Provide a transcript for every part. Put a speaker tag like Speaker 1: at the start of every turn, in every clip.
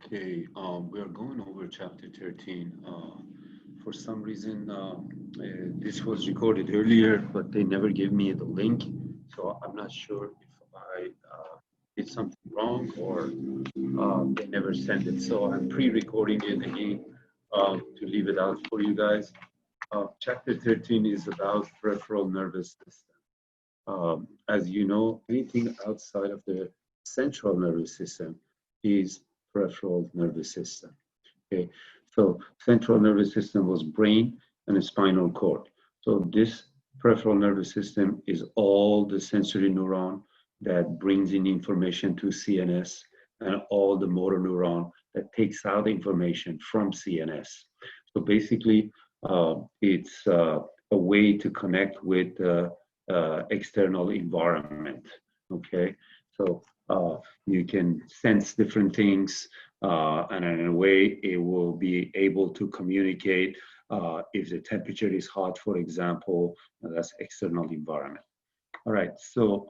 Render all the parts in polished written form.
Speaker 1: Okay, we are going over chapter 13. For some reason, this was recorded earlier, but they never gave me the link. So I'm not sure if I did something wrong or they never sent it. So I'm pre-recording it again to leave it out for you guys. Chapter 13 is about peripheral nervous system. As you know, anything outside of the central nervous system is peripheral nervous system. Okay, so central nervous system was brain and a spinal cord. So this peripheral nervous system is all the sensory neuron that brings in information to CNS and all the motor neuron that takes out information from CNS. So basically, it's a way to connect with external environment. Okay, so you can sense different things, and in a way, it will be able to communicate if the temperature is hot, for example, that's external environment. All right, so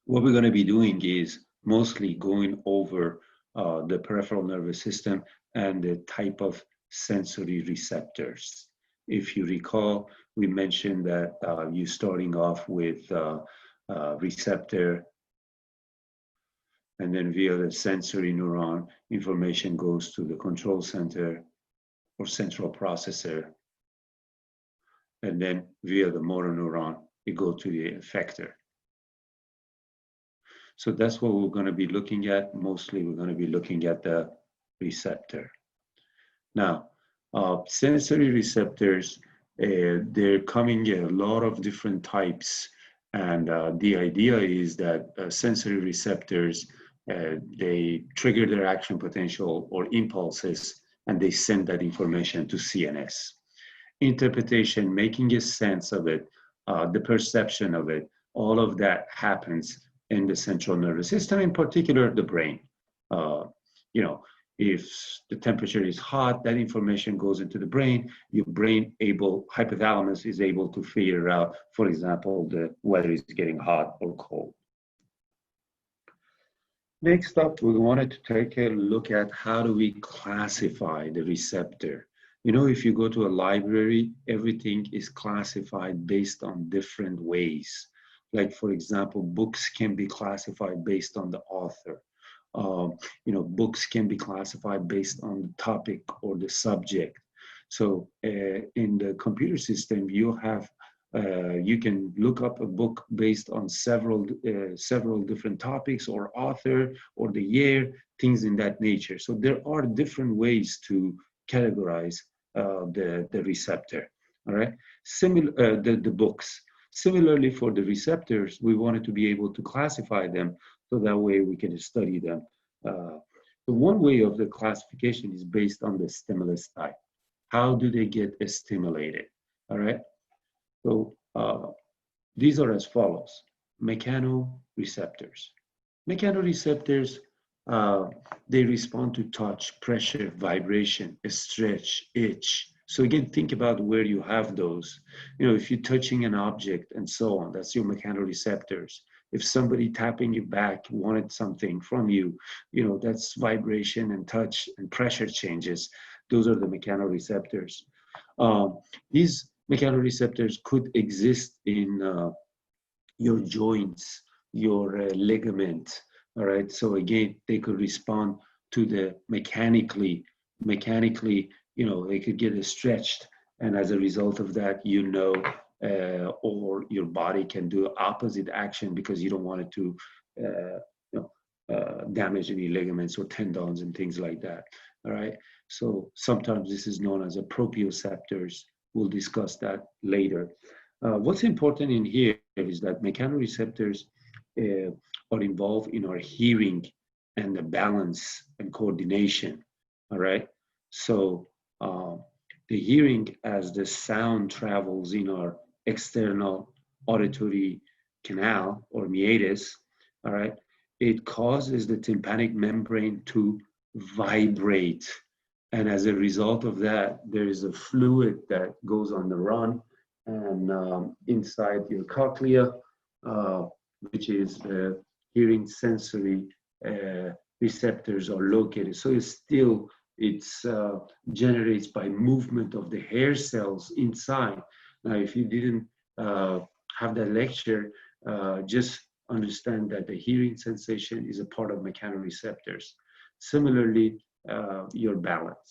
Speaker 1: what we're going to be doing is mostly going over the peripheral nervous system and the type of sensory receptors. If you recall, we mentioned that you're starting off with receptor, and then via the sensory neuron, information goes to the control center or central processor, and then via the motor neuron, it goes to the effector. So that's what we're going to be looking at. Mostly we're going to be looking at the receptor. Now, sensory receptors, they're coming in a lot of different types. And the idea is that sensory receptors, they trigger their action potential or impulses, and they send that information to CNS. Interpretation, making a sense of it, the perception of it, all of that happens in the central nervous system, in particular the brain. If the temperature is hot, that information goes into the brain. Your brain hypothalamus is able to figure out, for example, the whether it's getting hot or cold. Next up, we wanted to take a look at how do we classify the receptor. If you go to a library, everything is classified based on different ways. Like, for example, books can be classified based on the author. Books can be classified based on the topic or the subject. So in the computer system, you can look up a book based on several different topics or author or the year, things in that nature. So there are different ways to categorize the receptor. All right, the books. Similarly, for the receptors, we wanted to be able to classify them so that way we can study them. The one way of the classification is based on the stimulus type. How do they get stimulated? All right. So these are as follows: mechanoreceptors. Mechanoreceptors, they respond to touch, pressure, vibration, stretch, itch. So again, think about where you have those. If you're touching an object and so on, that's your mechanoreceptors. If somebody tapping your back wanted something from you, that's vibration and touch and pressure changes. Those are the mechanoreceptors. These mechanoreceptors could exist in your joints, your ligament. All right. So again, they could respond to the mechanically, they could get stretched, and as a result of that, or your body can do opposite action because you don't want it to damage any ligaments or tendons and things like that. All right. So sometimes this is known as a proprioceptors. We'll discuss that later. What's important in here is that mechanoreceptors are involved in our hearing and the balance and coordination. All right. So the hearing, as the sound travels in our external auditory canal or meatus, all right, it causes the tympanic membrane to vibrate. And as a result of that, there is a fluid that goes on the run and inside your cochlea, which is hearing sensory receptors are located. So it's generates by movement of the hair cells inside. Now, if you didn't have that lecture, just understand that the hearing sensation is a part of mechanoreceptors. Similarly, your balance.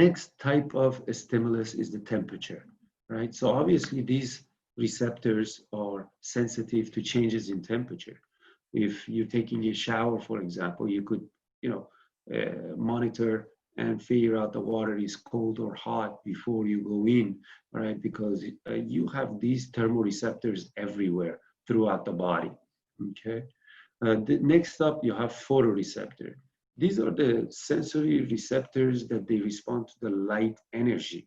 Speaker 1: Next type of stimulus is the temperature, right? So obviously these receptors are sensitive to changes in temperature. If you're taking a shower, for example, you could, monitor and figure out the water is cold or hot before you go in, right? Because you have these thermoreceptors everywhere throughout the body, okay? Next up, you have photoreceptor. These are the sensory receptors that they respond to the light energy.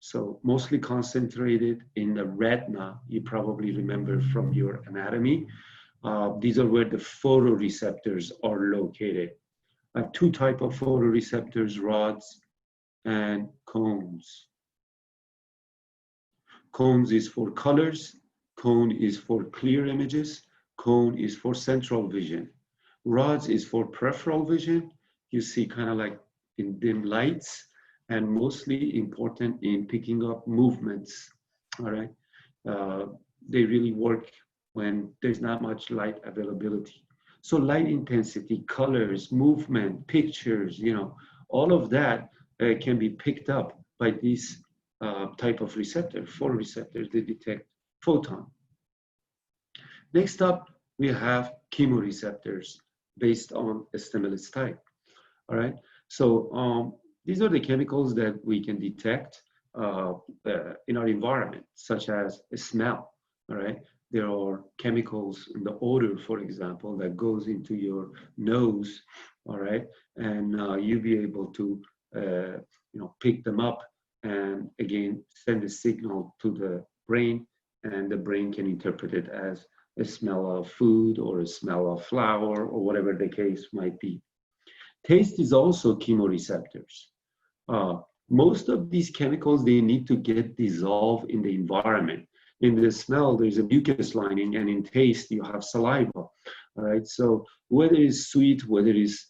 Speaker 1: So mostly concentrated in the retina. You probably remember from your anatomy. These are where the photoreceptors are located. Two types of photoreceptors, rods and cones. Cones is for colors, cone is for clear images, cone is for central vision. Rods is for peripheral vision. You see kind of like in dim lights, and mostly important in picking up movements, all right? They really work when there's not much light availability. So light intensity, colors, movement, pictures, all of that can be picked up by these type of receptor, photoreceptors. They detect photon. Next up, we have chemoreceptors based on a stimulus type. All right. So these are the chemicals that we can detect in our environment, such as a smell. All right. There are chemicals in the odor, for example, that goes into your nose. All right. And you'll be able to, pick them up and again, send a signal to the brain, and the brain can interpret it as a smell of food or a smell of flour or whatever the case might be. Taste is also chemoreceptors. Most of these chemicals, they need to get dissolved in the environment. In the smell, there's a mucus lining, and in taste, you have saliva. All right. So whether it's sweet, whether it's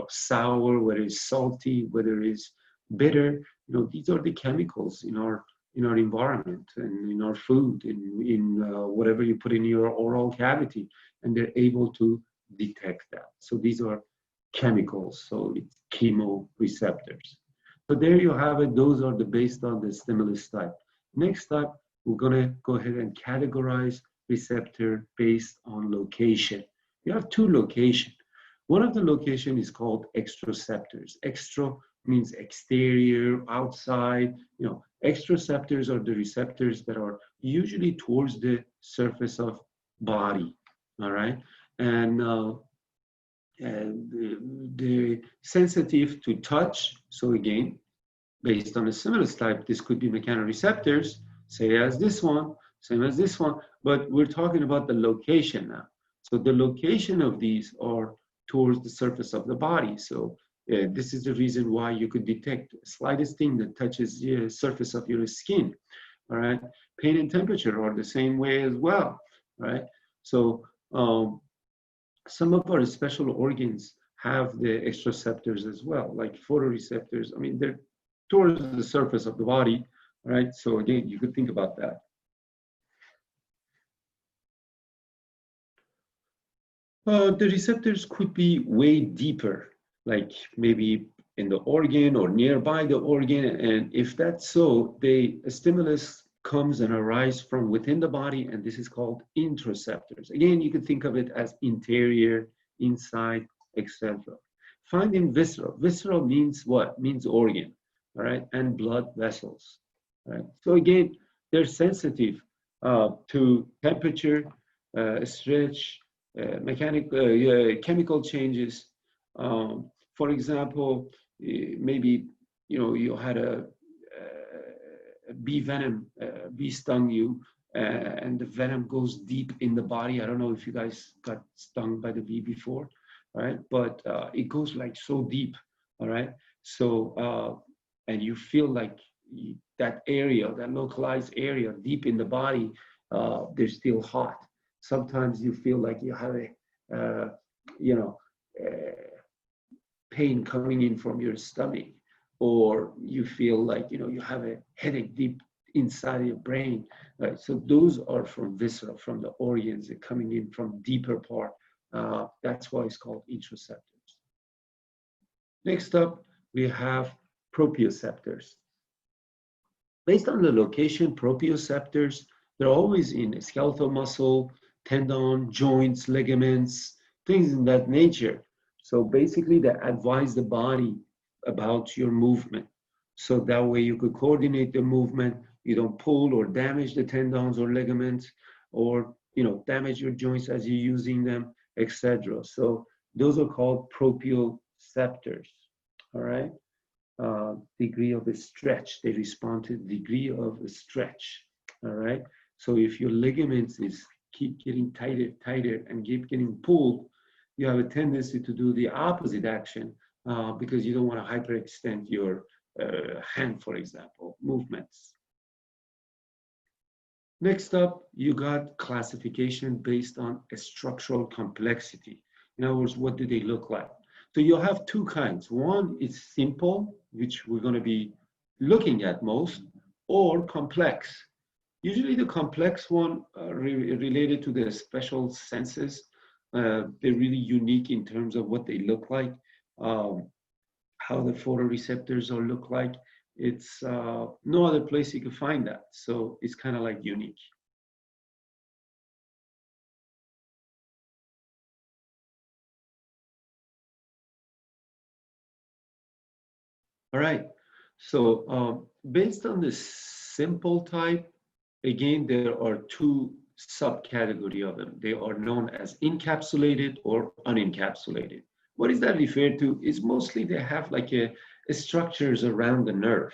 Speaker 1: sour, whether it's salty, whether it's bitter, these are the chemicals in our environment and in our food, in whatever you put in your oral cavity, and they're able to detect that. So these are chemicals, so it's chemoreceptors. So there you have it. Those are based on the stimulus type. Next up, we're gonna go ahead and categorize receptor based on location. You have two locations. One of the location is called extroceptors. Extra means exterior, outside. Extroceptors are the receptors that are usually towards the surface of body. All right, and they're sensitive to touch. So again, based on a stimulus type, this could be mechanoreceptors, say as this one, same as this one, but we're talking about the location now. So the location of these are towards the surface of the body. So this is the reason why you could detect the slightest thing that touches the surface of your skin. All right, pain and temperature are the same way as well. Right, so some of our special organs have the extroceptors as well, like photoreceptors. I mean, they're towards the surface of the body, right? So again, you could think about that. The receptors could be way deeper, like maybe in the organ or nearby the organ. And if that's so, a stimulus comes and arises from within the body, and this is called interoceptors. Again, you could think of it as interior, inside, etc. Find in visceral. Visceral means what? Means organ, all right, and blood vessels. Right? So again, they're sensitive to temperature, stretch, chemical changes. For example, maybe you had a bee venom, bee stung you, and the venom goes deep in the body. I don't know if you guys got stung by the bee before, right? But it goes like so deep, all right? So, and you feel like that area, that localized area deep in the body, they're still hot. Sometimes you feel like you have you know, pain coming in from your stomach, or you feel like, you have a headache deep inside your brain, right? So those are from viscera, from the organs, they're coming in from deeper part. That's why it's called interoceptors. Next up, we have proprioceptors. Based on the location, proprioceptors, they're always in skeletal muscle, tendon, joints, ligaments, things in that nature. So basically, they advise the body about your movement. So that way you could coordinate the movement. You don't pull or damage the tendons or ligaments, or damage your joints as you're using them, etc. So those are called proprioceptors. All right. Degree of a stretch. They respond to the degree of a stretch. All right. So if your ligaments is keep getting tighter, and keep getting pulled, you have a tendency to do the opposite action because you don't want to hyperextend your hand, for example, movements. Next up, you got classification based on a structural complexity. In other words, what do they look like? So you'll have two kinds. One is simple, which we're going to be looking at most, or complex. Usually the complex one related to the special senses. They're really unique in terms of what they look like, how the photoreceptors are look like. It's no other place you can find that. So it's kind of like unique. All right, so based on the simple type, again, there are two subcategory of them. They are known as encapsulated or unencapsulated. What is that referred to? Is mostly they have like a structures around the nerve.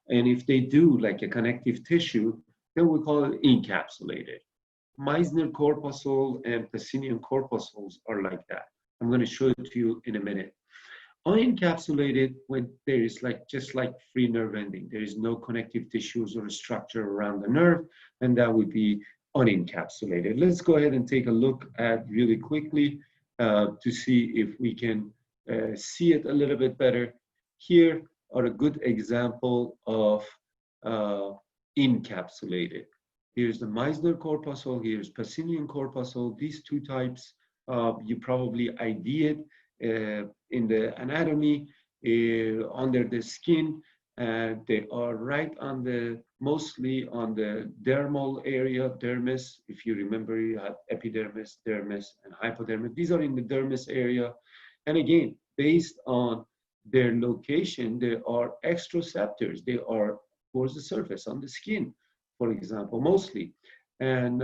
Speaker 1: And if they do like a connective tissue, then we call it encapsulated. Meissner corpuscle and Pacinian corpuscles are like that. I'm going to show it to you in a minute. Unencapsulated, when there is like just like free nerve ending, there is no connective tissues or structure around the nerve, and that would be unencapsulated. Let's go ahead and take a look at really quickly to see if we can see it a little bit better. Here are a good example of encapsulated. Here's the Meissner corpuscle, here's Pacinian corpuscle. These two types, you probably ideate in the anatomy under the skin. They are right on the, mostly on the dermal area, dermis. If you remember, you have epidermis, dermis, and hypodermis. These are in the dermis area. And again, based on their location, there are extraceptors. They are towards the surface on the skin, for example, mostly. And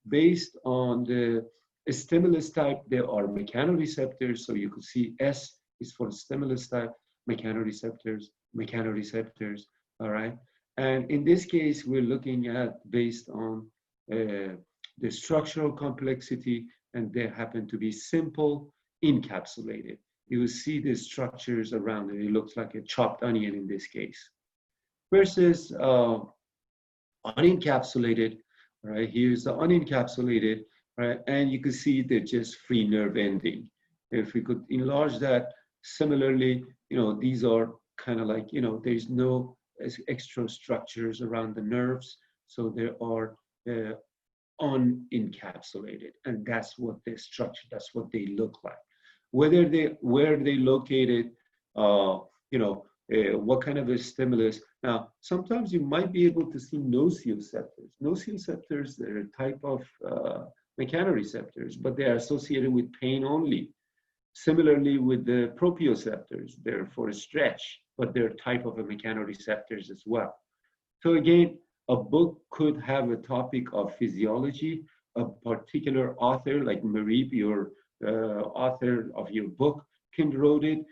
Speaker 1: based on the stimulus type, there are mechanoreceptors. So you could see S is for stimulus type, mechanoreceptors, all right? And in this case, we're looking at based on the structural complexity, and they happen to be simple, encapsulated. You will see the structures around it. It looks like a chopped onion in this case. Versus unencapsulated, right? Here's the unencapsulated, right? And you can see they're just free nerve ending. If we could enlarge that, similarly, these are kind of like, there's no extra structures around the nerves. So they are unencapsulated. And that's what the structure, that's what they look like. Where they located, what kind of a stimulus. Now, sometimes you might be able to see nociceptors. Nociceptors, they're a type of mechanoreceptors, but they are associated with pain only. Similarly with the proprioceptors, they're for a stretch, but they're a type of a mechanoreceptors as well. So again, a book could have a topic of physiology, a particular author like Marib, your author of your book, can wrote it,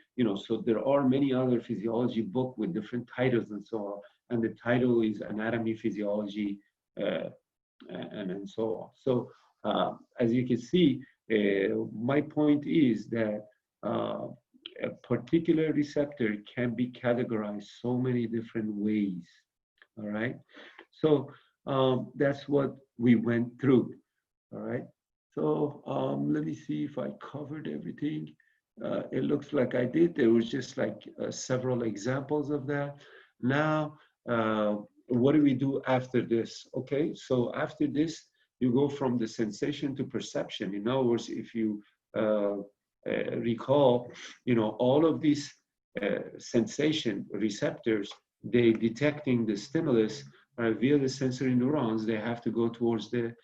Speaker 1: so there are many other physiology books with different titles and so on. And the title is anatomy, physiology, and so on. So as you can see, my point is that a particular receptor can be categorized so many different ways, all right? So that's what we went through, all right? So let me see if I covered everything. It looks like I did. There was just like several examples of that. Now, uh, what do we do after this? Okay, so after this, you go from the sensation to perception. In other words, if you recall, all of these sensation receptors, they detecting the stimulus via the sensory neurons, they have to go towards the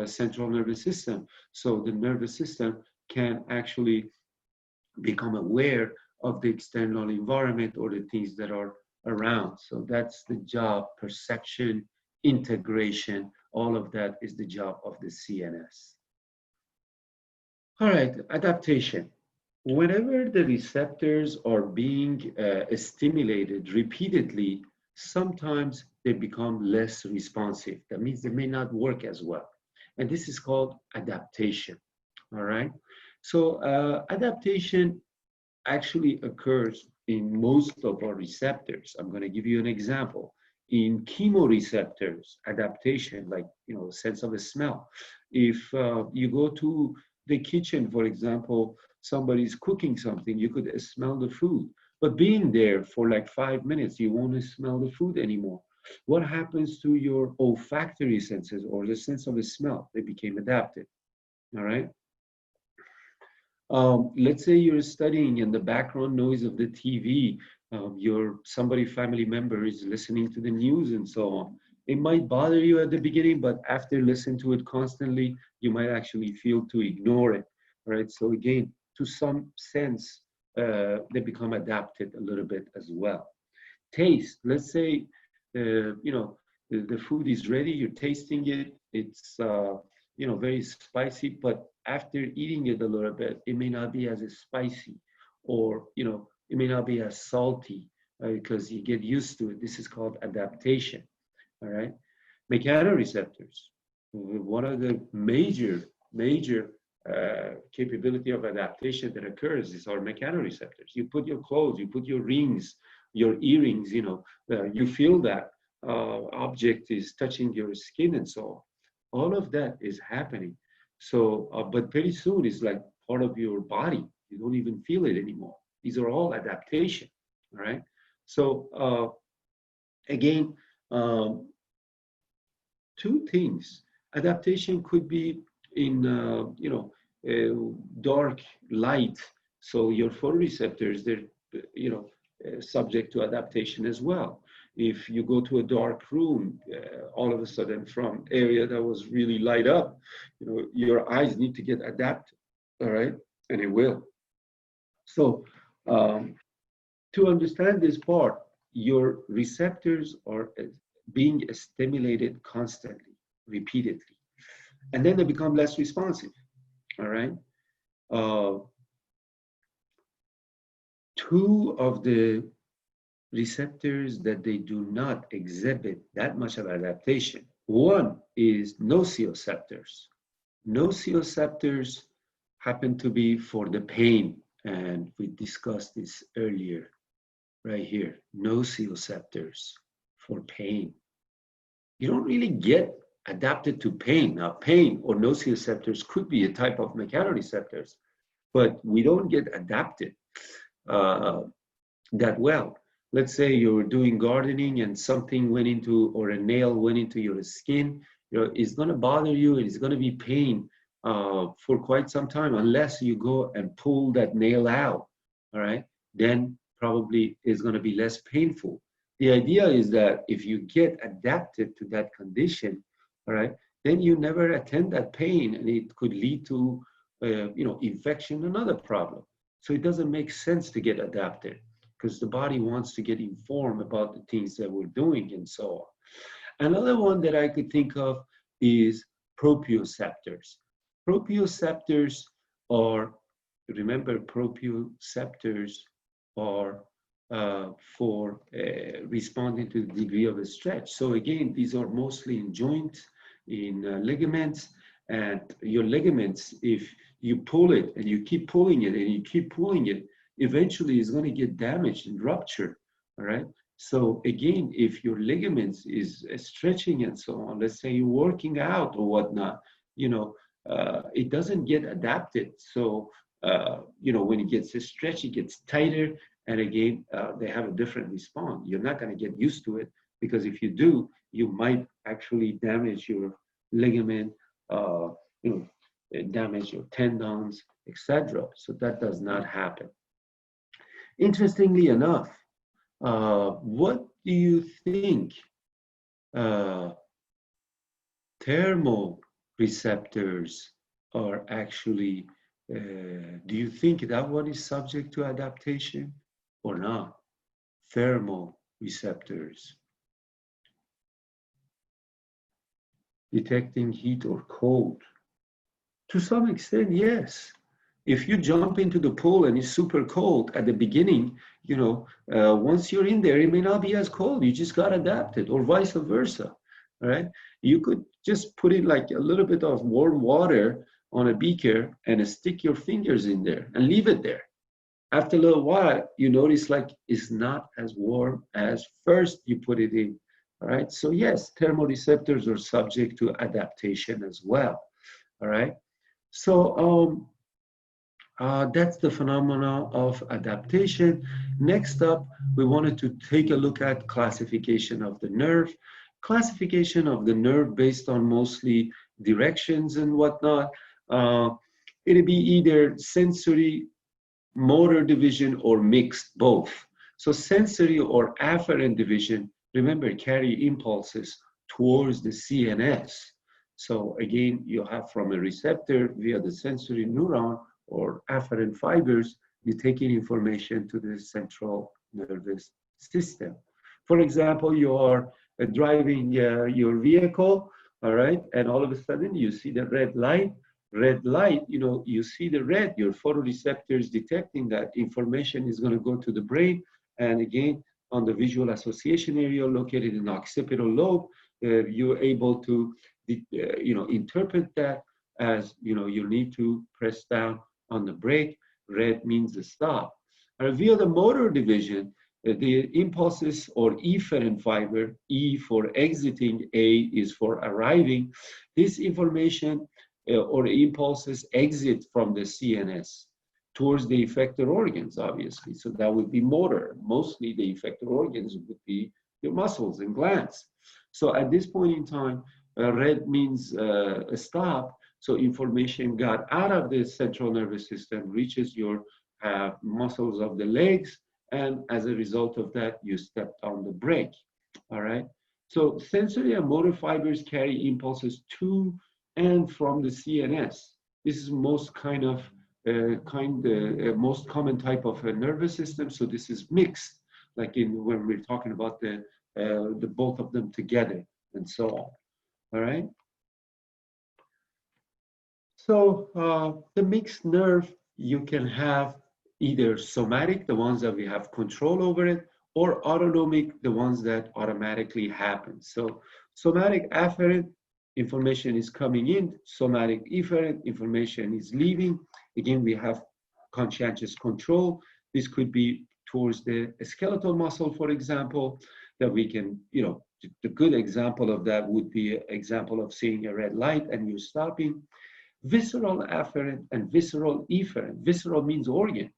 Speaker 1: central nervous system. So the nervous system can actually become aware of the external environment or the things that are around. So that's the job, perception, integration, all of that is the job of the CNS. All right, adaptation. Whenever the receptors are being stimulated repeatedly, sometimes they become less responsive. That means they may not work as well. And this is called adaptation. All right. So adaptation actually occurs in most of our receptors. I'm going to give you an example. In chemoreceptors, adaptation, like sense of a smell. If you go to the kitchen, for example, somebody's cooking something, you could smell the food. But being there for like 5 minutes, you won't smell the food anymore. What happens to your olfactory senses or the sense of a smell? They became adapted. All right. Let's say you're studying and the background noise of the TV, your somebody family member is listening to the news and so on. It might bother you at the beginning, but after listening to it constantly, you might actually feel to ignore it. Right. So again, to some sense, they become adapted a little bit as well. Taste. Let's say, the food is ready. You're tasting it. It's very spicy, but after eating it a little bit, it may not be as spicy, or it may not be as salty because you get used to it. This is called adaptation. All right, mechanoreceptors. One of the major capability of adaptation that occurs is our mechanoreceptors. You put your clothes, you put your rings, your earrings. You feel that object is touching your skin and so on. All of that is happening. So, but very soon it's like part of your body. You don't even feel it anymore. These are all adaptation. All right. So again, um, two things. Adaptation could be in dark light. So your photoreceptors, they're subject to adaptation as well. If you go to a dark room, all of a sudden from area that was really light up, your eyes need to get adapted. All right, and it will. So to understand this part, your receptors are being stimulated constantly, repeatedly, and then they become less responsive. All right. Uh, Two of the receptors that they do not exhibit that much of adaptation. One is nociceptors. Nociceptors happen to be for the pain, and we discussed this earlier, right here. Nociceptors for pain. You don't really get adapted to pain. Now, pain or nociceptors could be a type of mechanoreceptors, but we don't get adapted uh, that well. Let's say you're doing gardening and something went into, or a nail went into your skin, it's going to bother you and it's going to be pain for quite some time unless you go and pull that nail out. All right, then probably it's going to be less painful. The idea is that if you get adapted to that condition, all right, then you never attend that pain, and it could lead to infection, another problem. So it doesn't make sense to get adapted, because the body wants to get informed about the things that we're doing and so on. Another one that I could think of is proprioceptors. Proprioceptors are, remember, proprioceptors are for responding to the degree of a stretch. So again, these are mostly in joints, in ligaments, and your ligaments, if you pull it and you keep pulling it and you keep pulling it, eventually it's going to get damaged and ruptured. All right. So again, if your ligaments is stretching and so on, let's say you're working out or whatnot, it doesn't get adapted. So, when it gets stretched, it gets tighter. And again, they have a different response. You're not going to get used to it, because if you do, you might actually damage your ligament, you know, damage your tendons, etc. So that does not happen. Interestingly enough, what do you think uh, thermoreceptors are actually, do you think that one is subject to adaptation or not? Thermoreceptors, detecting heat or cold. To some extent, yes. If you jump into the pool and it's super cold at the beginning, once you're in there, it may not be as cold. You just got adapted, or vice versa, right? You could just put it like a little bit of warm water on a beaker and stick your fingers in there and leave it there. After a little while, you notice like it's not as warm as first you put it in, all right? So yes, thermoreceptors are subject to adaptation as well, all right? So that's the phenomena of adaptation. Next up, we wanted to take a look at classification of the nerve. Classification of the nerve based on mostly directions and whatnot. It'll be either sensory, motor division, or mixed, both. So sensory or afferent division, remember, carry impulses towards the CNS. So again, you have from a receptor via the sensory neuron or afferent fibers, you take in information to the central nervous system. For example, you are driving your vehicle, all right, and all of a sudden you see the red light. Red light, you see the red, your photoreceptors detecting that information is going to go to the brain. And again, on the visual association area located in the occipital lobe, you're able to, interpret that as, you need to press down on the brake. Red means the stop. And via the motor division, the impulses or efferent fiber, E for exiting, A is for arriving. This information or impulses exit from the CNS towards the effector organs, obviously. So that would be motor. Mostly the effector organs would be your muscles and glands. So at this point in time, red means a stop. So information got out of the central nervous system, reaches your muscles of the legs, and as a result of that, you stepped on the brake, all right? So sensory and motor fibers carry impulses to and from the CNS. This is most most common type of a nervous system. So this is mixed, like when we're talking about the both of them together and so on. All right. So the mixed nerve, you can have either somatic, the ones that we have control over it, or autonomic, the ones that automatically happen. So somatic afferent, information is coming in. Somatic efferent, information is leaving. Again, we have conscientious control. This could be towards the skeletal muscle, for example, that we can, the good example of that would be an example of seeing a red light and you stopping. Visceral afferent and visceral efferent. Visceral means organ.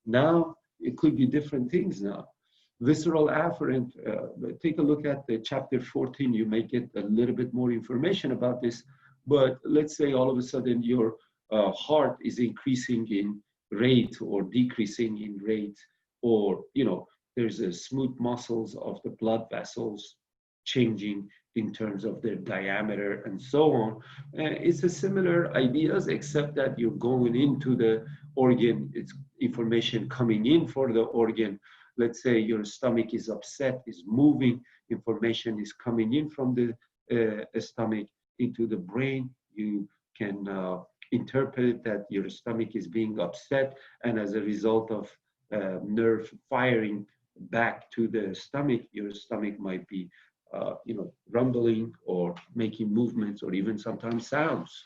Speaker 1: Now, it could be different things now. Visceral afferent, take a look at the chapter 14. You may get a little bit more information about this. But let's say all of a sudden your heart is increasing in rate or decreasing in rate, or, there's a smooth muscles of the blood vessels changing in terms of their diameter and so on. It's a similar ideas, except that you're going into the organ, it's information coming in for the organ. Let's say your stomach is upset, is moving, information is coming in from the stomach into the brain. You can interpret that your stomach is being upset, and as a result of nerve firing back to the stomach, your stomach might be rumbling or making movements or even sometimes sounds.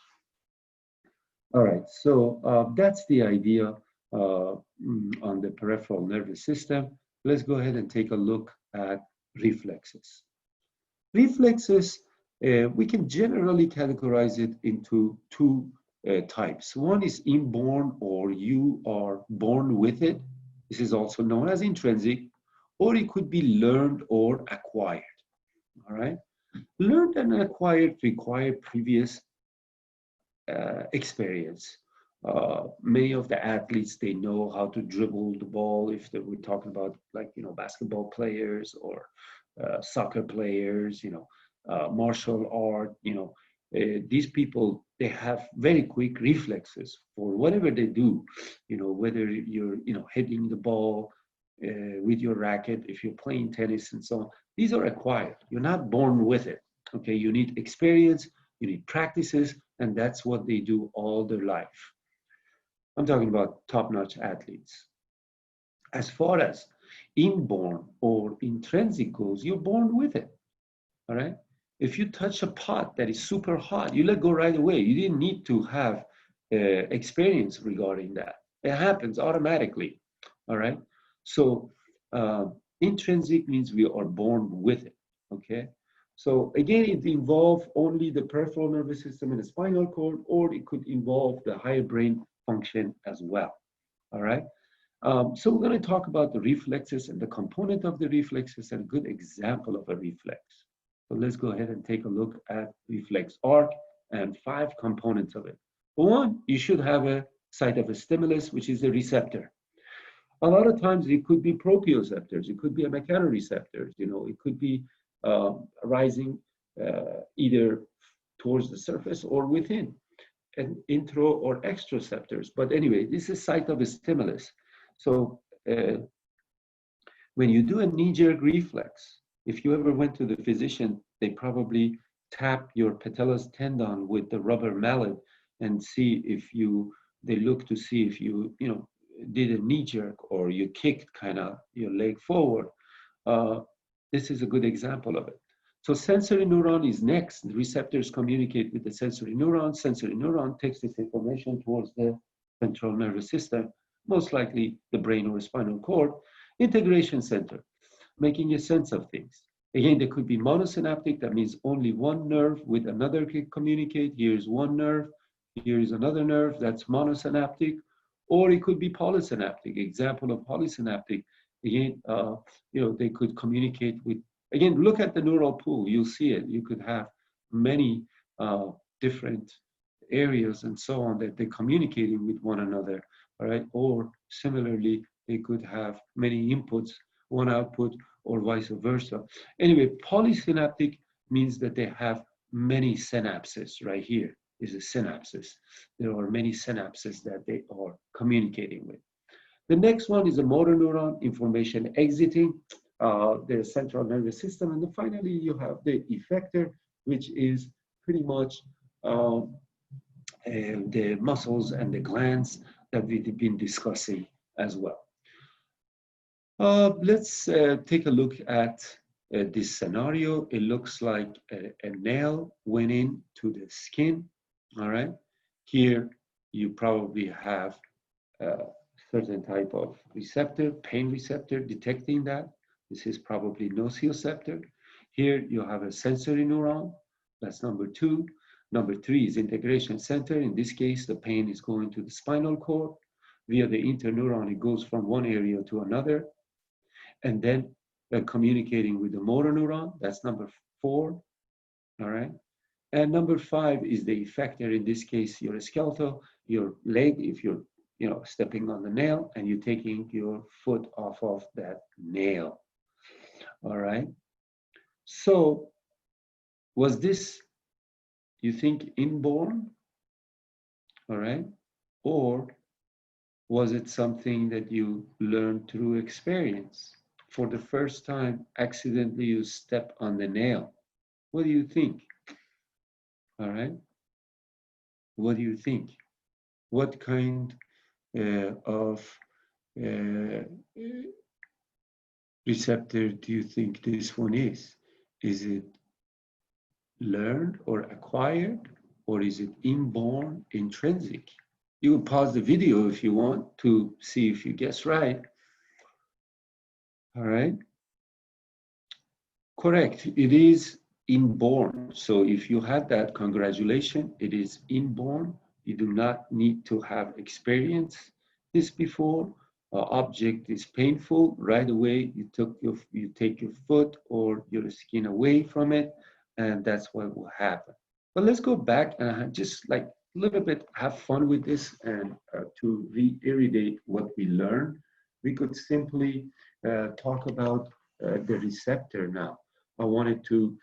Speaker 1: All right, so that's the idea on the peripheral nervous system. Let's go ahead and take a look at reflexes. Reflexes We can generally categorize it into two types. One is inborn, or you are born with it. This is also known as intrinsic, or it could be learned or acquired. All right. Learned and acquired require previous experience. Many of the athletes, they know how to dribble the ball. If we're talking about, like, basketball players or soccer players, martial art, these people, they have very quick reflexes for whatever they do. Whether you're, hitting the ball with your racket, if you're playing tennis and so on, these are acquired. You're not born with it. Okay, you need experience, you need practices, and that's what they do all their life. I'm talking about top-notch athletes. As far as inborn or intrinsic goes, you're born with it. All right. If you touch a pot that is super hot, you let go right away. You didn't need to have experience regarding that. It happens automatically. All right. So intrinsic means we are born with it. Okay. So again, it involves only the peripheral nervous system and the spinal cord, or it could involve the higher brain function as well. All right. So we're going to talk about the reflexes and the component of the reflexes and a good example of a reflex. So let's go ahead and take a look at reflex arc and 5 components of it. For one, you should have a site of a stimulus, which is a receptor. A lot of times it could be proprioceptors, it could be a mechanoreceptors, it could be rising either towards the surface or within, and intro or extraceptors. But anyway, this is site of a stimulus. So when you do a knee-jerk reflex, if you ever went to the physician, they probably tap your patellus tendon with the rubber mallet and see if they look to see if you did a knee jerk or you kicked kind of your leg forward. This is a good example of it. So sensory neuron is next. The receptors communicate with the sensory neuron. Sensory neuron takes this information towards the central nervous system, most likely the brain or spinal cord. Integration center, making a sense of things. Again, there could be monosynaptic, that means only one nerve with another can communicate. Here's one nerve, here is another nerve, that's monosynaptic. Or it could be polysynaptic. Example of polysynaptic, again, they could communicate with, again, look at the neural pool, you'll see it. You could have many different areas and so on that they're communicating with one another, all right? Or similarly, they could have many inputs, one output, or vice versa. Anyway, polysynaptic means that they have many synapses. Right here is a synapses. There are many synapses that they are communicating with. The next one is a motor neuron, information exiting the central nervous system. And then finally, you have the effector, which is pretty much the muscles and the glands that we've been discussing as well. Let's take a look at this scenario. It looks like a nail went into the skin, all right? Here, you probably have a certain type of receptor, pain receptor, detecting that. This is probably nociceptor. Here, you have a sensory neuron. That's number 2. Number 3 is integration center. In this case, the pain is going to the spinal cord. Via the interneuron, it goes from one area to another. And then communicating with the motor neuron, that's number 4, all right? And number 5 is the effector, in this case, your skeletal, your leg, if you're stepping on the nail and you're taking your foot off of that nail, all right? So was this, you think, inborn, all right? Or was it something that you learned through experience? For the first time, accidentally you step on the nail. What do you think? All right. What do you think? What kind of receptor do you think this one is? Is it learned or acquired, or is it inborn, intrinsic? You can pause the video if you want to see if you guess right. All right. Correct. It is inborn. So if you had that, congratulations, it is inborn. You do not need to have experienced this before. Object is painful, right away you take your foot or your skin away from it, and that's what will happen. But let's go back and just like a little bit have fun with this, and to reiterate what we learned, we could simply talk about the receptor now. I wanted to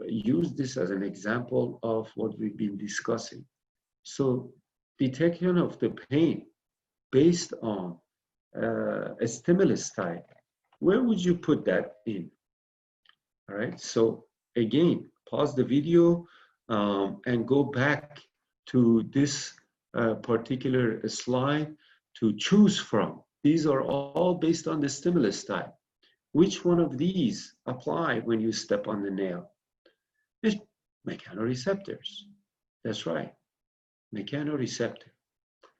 Speaker 1: use this as an example of what we've been discussing. So detection of the pain based on a stimulus type, where would you put that in? All right, so again, pause the video and go back to this particular slide to choose from. These are all based on the stimulus type. Which one of these apply when you step on the nail? It's mechanoreceptors. That's right, mechanoreceptor.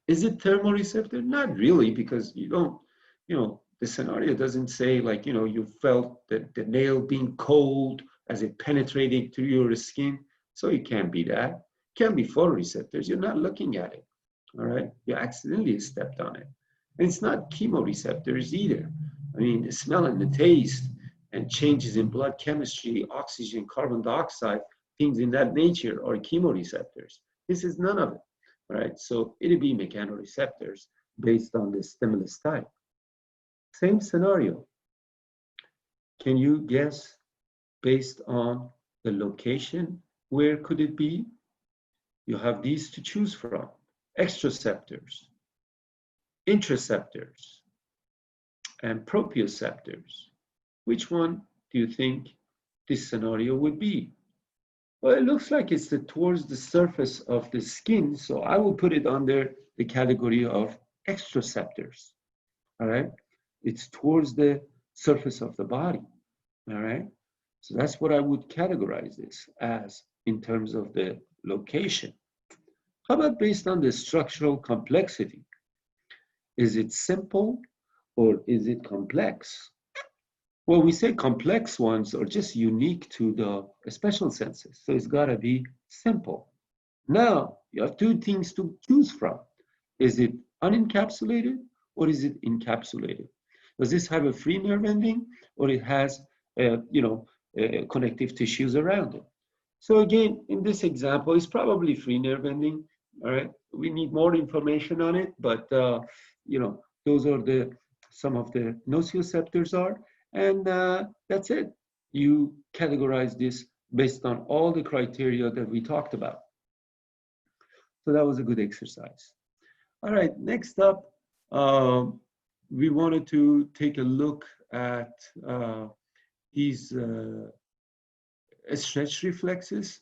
Speaker 1: Is it thermoreceptor? Not really, because you don't, the scenario doesn't say like, you felt the nail being cold as it penetrated through your skin. So it can't be that. It can be photoreceptors. You're not looking at it, all right? You accidentally stepped on it. And it's not chemoreceptors either. I mean, the smell and the taste and changes in blood chemistry, oxygen, carbon dioxide, things in that nature are chemoreceptors. This is none of it. All right, so it'll be mechanoreceptors based on the stimulus type. Same scenario. Can you guess based on the location? Where could it be? You have these to choose from. Extraceptors, interoceptors, and proprioceptors. Which one do you think this scenario would be? Well, it looks like it's towards the surface of the skin, so I will put it under the category of extraceptors, all right? It's towards the surface of the body, all right? So that's what I would categorize this as in terms of the location. How about based on the structural complexity? Is it simple or is it complex? Well, we say complex ones are just unique to the special senses. So it's got to be simple. Now, you have two things to choose from. Is it unencapsulated or is it encapsulated? Does this have a free nerve ending or it has, connective tissues around it? So again, in this example, it's probably free nerve ending. All right, we need more information on it, but those are some of the nociceptors are. And that's it. You categorize this based on all the criteria that we talked about. So that was a good exercise. All right, next up, we wanted to take a look at these stretch reflexes.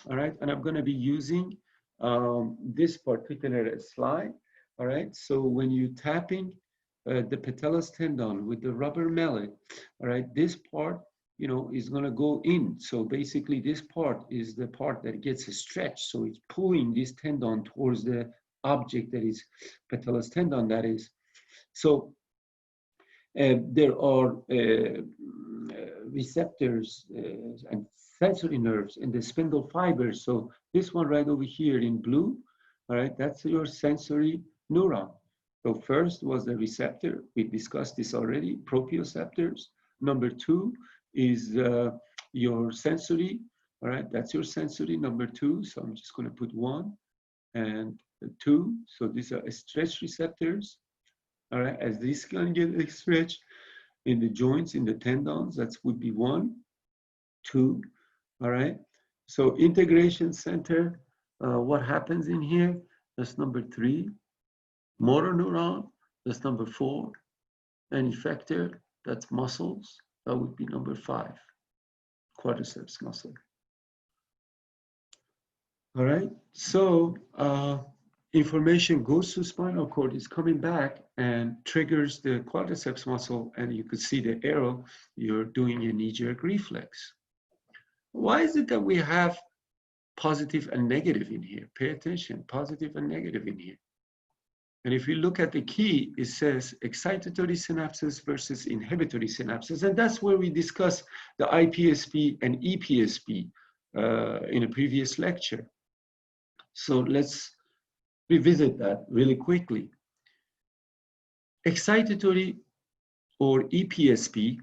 Speaker 1: All right, and I'm going to be using this particular slide. All right, so when you're tapping the patellus tendon with the rubber mallet, all right, this part, is going to go in. So basically this part is the part that gets stretched. So it's pulling this tendon towards the object that is patellus tendon, that is. So there are receptors and sensory nerves in the spindle fibers. So this one right over here in blue, all right, that's your sensory neuron. So first was the receptor. We discussed this already, proprioceptors. Number two is your sensory, all right, that's your sensory, number two. So I'm just going to put 1 and 2. So these are stretch receptors, all right, as this can get stretched in the joints, in the tendons, that would be 1, 2, all right. So integration center, what happens in here? That's number 3. Motor neuron, that's number 4. And effector, that's muscles, that would be number 5. Quadriceps muscle. All right, so information goes to spinal cord, is coming back and triggers the quadriceps muscle, and you could see the arrow, you're doing a knee-jerk reflex. Why is it that we have positive and negative in here? Pay attention, positive and negative in here. And if you look at the key, it says excitatory synapses versus inhibitory synapses. And that's where we discuss the IPSP and EPSP in a previous lecture. So let's revisit that really quickly. Excitatory or EPSP,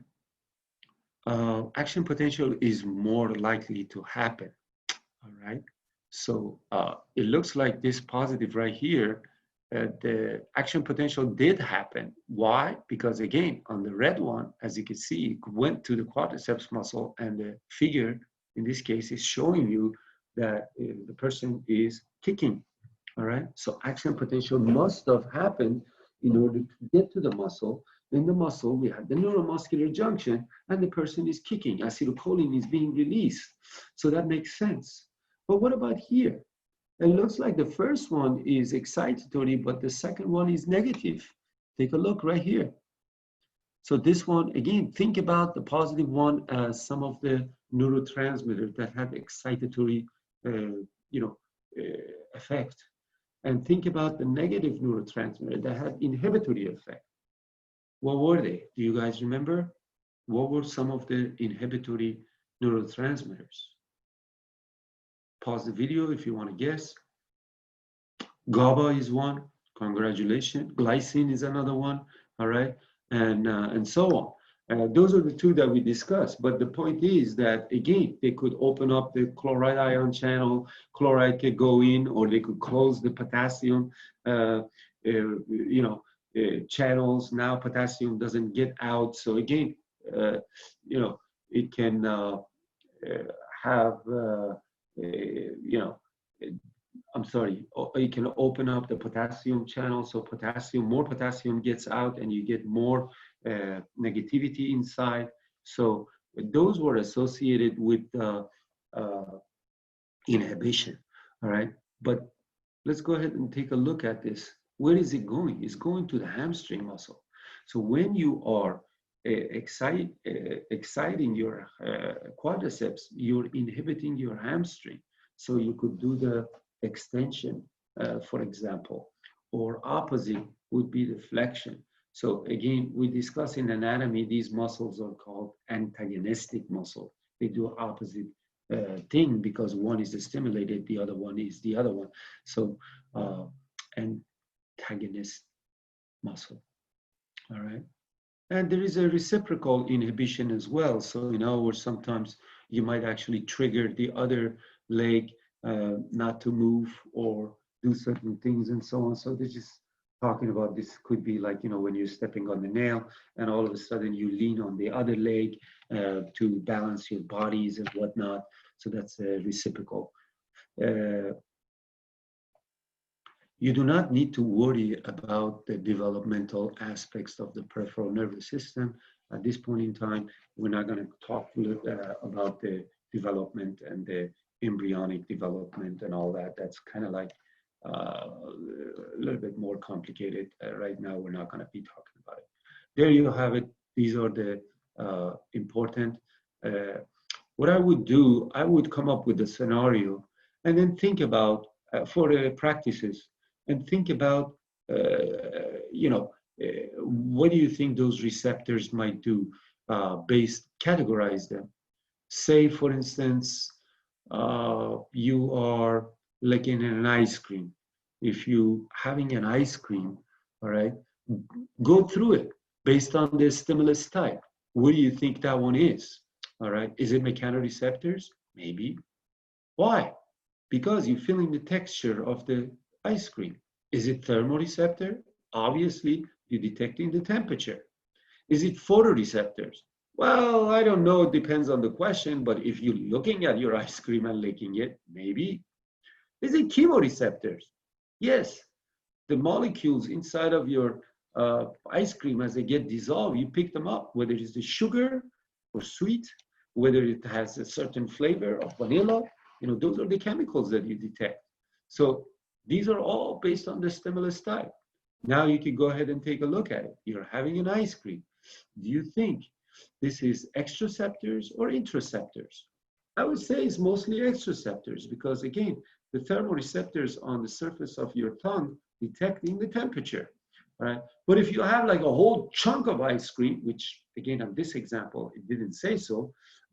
Speaker 1: action potential is more likely to happen, all right? So it looks like this positive right here, the action potential did happen. Why? Because again, on the red one, as you can see, it went to the quadriceps muscle, and the figure in this case is showing you that the person is kicking, all right? So action potential must have happened in order to get to the muscle. In the muscle, we have the neuromuscular junction, and the person is kicking. Acetylcholine is being released. So that makes sense. But what about here? It looks like the first one is excitatory, but the second one is negative. Take a look right here. So this one, again, think about the positive one as some of the neurotransmitters that have excitatory, effect. And think about the negative neurotransmitter that had inhibitory effect. What were they? Do you guys remember? What were some of the inhibitory neurotransmitters? Pause the video if you want to guess. GABA is one. Congratulations. Glycine is another one. All right, and so on. Those are the two that we discussed. But the point is that again, they could open up the chloride ion channel. Chloride could go in, or they could close the potassium. Channels. Now potassium doesn't get out. So again, it can have. You can open up the potassium channel, so more potassium gets out, and you get more negativity inside. So those were associated with inhibition, all right? But let's go ahead and take a look at this. Where is it going? It's going to the hamstring muscle. So when you are exciting your quadriceps, you're inhibiting your hamstring. So you could do the extension, for example, or opposite would be the flexion. So again, we discuss in anatomy, these muscles are called antagonistic muscle. They do opposite thing because one is stimulated, the other one is the other one. So antagonist muscle, all right? And there is a reciprocal inhibition as well. So in other words, sometimes you might actually trigger the other leg not to move or do certain things and so on. So this is talking about, this could be like, when you're stepping on the nail and all of a sudden you lean on the other leg to balance your bodies and whatnot. So that's reciprocal. You do not need to worry about the developmental aspects of the peripheral nervous system. At this point in time, we're not going to talk about the development and the embryonic development and all that. That's kind of like a little bit more complicated. Right now, we're not going to be talking about it. There you have it. These are the important. What I would do, I would come up with a scenario and then think about, for the practices, and think about, what do you think those receptors might do? Categorize them. Say, for instance, you are licking an ice cream. If you having an ice cream, all right, go through it based on the stimulus type. What do you think that one is? All right, is it mechanoreceptors? Maybe. Why? Because you're feeling the texture of the ice cream. Is it thermoreceptor? Obviously, you're detecting the temperature. Is it photoreceptors? Well, I don't know. It depends on the question. But if you're looking at your ice cream and licking it, maybe. Is it chemoreceptors? Yes. The molecules inside of your ice cream, as they get dissolved, you pick them up, whether it's the sugar or sweet, whether it has a certain flavor of vanilla. Those are the chemicals that you detect. So these are all based on the stimulus type. Now you can go ahead and take a look at it. You're having an ice cream. Do you think this is extraceptors or intraceptors? I would say it's mostly extraceptors because, again, the thermoreceptors on the surface of your tongue detecting the temperature, right? But if you have like a whole chunk of ice cream, which again, on this example, it didn't say so,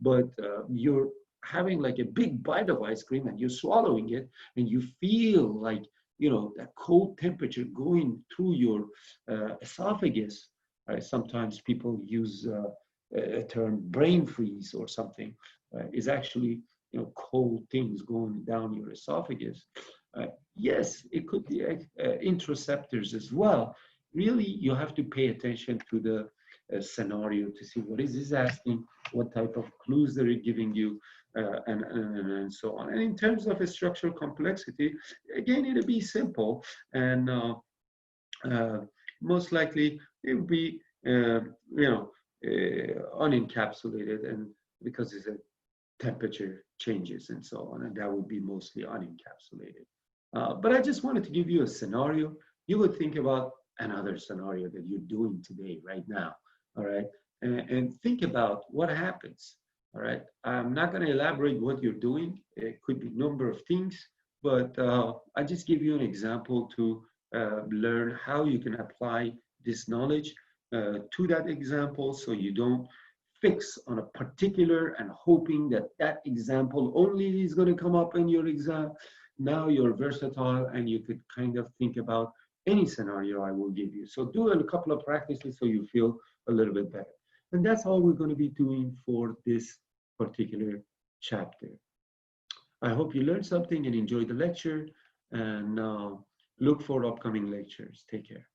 Speaker 1: but you're having like a big bite of ice cream and you're swallowing it and you feel like, you know, that cold temperature going through your esophagus, right? Sometimes people use a term brain freeze or something, is actually, you know, cold things going down your esophagus. Yes, it could be interoceptors as well. Really, you have to pay attention to the scenario to see what is this asking, what type of clues they're giving you, and so on. And in terms of a structural complexity, again, it'll be simple, and most likely it will be, unencapsulated, and because it's a temperature changes and so on, and that would be mostly unencapsulated. But I just wanted to give you a scenario. You would think about another scenario that you're doing today, right now, all right? And think about what happens, all right? I'm not going to elaborate what you're doing. It could be a number of things, but I just give you an example to learn how you can apply this knowledge to that example, so you don't fix on a particular and hoping that that example only is going to come up in your exam. Now you're versatile and you could kind of think about any scenario I will give you. So do a couple of practices so you feel a little bit better. And that's all we're going to be doing for this particular chapter. I hope you learned something and enjoyed the lecture, and look for upcoming lectures. Take care.